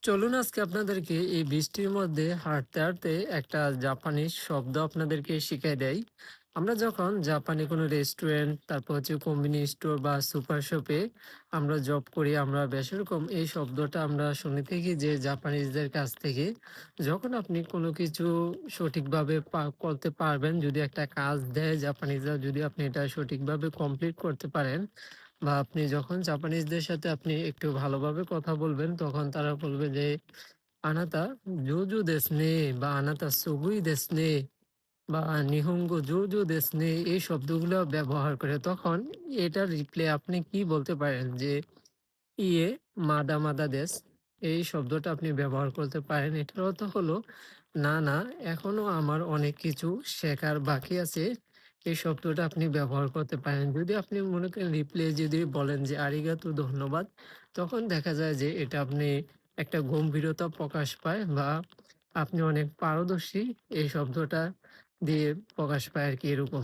চলুন আজকে আপনাদেরকে এই বৃষ্টির মধ্যে হাঁটতে, হাঁটতে একটা জাপানিজ শব্দ আপনাদেরকে শিখাই দেই। আমরা যখন জাপানি কোনো রেস্টুরেন্ট, তারপর হচ্ছে কনভিনিয়েন্স স্টোর বা সুপার শপে আমরা জব করি, আমরা বেশ এরকম এই শব্দটা আমরা শুনে থাকি যে জাপানিজদের কাছ থেকে। যখন আপনি কোনো কিছু সঠিকভাবে করতে পারবেন, যদি একটা কাজ দেয় জাপানিজরা, যদি আপনি এটা সঠিকভাবে কমপ্লিট করতে পারেন বা আপনি যখন জাপানিজদের সাথে আপনি একটু ভালোভাবে কথা বলবেন, তখন তারা বলবে যে, "আনাতা জোজো দেsu ne" বা "আনাতা সুগুই দেsu ne" বা "নিহোঙ্গো জোজো দেsu ne" এই শব্দগুলো ব্যবহার করে। তখন এটার রিপ্লে আপনি কি বলতে পারেন যে, "ইয়ে মাদা মাদা দেস" এই শব্দটা আপনি ব্যবহার করতে পারেন। এটার অর্থ হলো, "না, না, এখনো আমার অনেক কিছু শেখার বাকি আছে।" এই শব্দটা আপনি ব্যবহার করতে পারেন। যদি আপনি মনে করেন রিপ্লে যদি বলেন যে, "আরিগাতো" ধন্যবাদ, তখন দেখা যায় যে এটা আপনি একটা গম্ভীরতা প্রকাশ পায় বা আপনি অনেক পারদর্শী এই শব্দটা দিয়ে প্রকাশ পায় আরকি এরকম।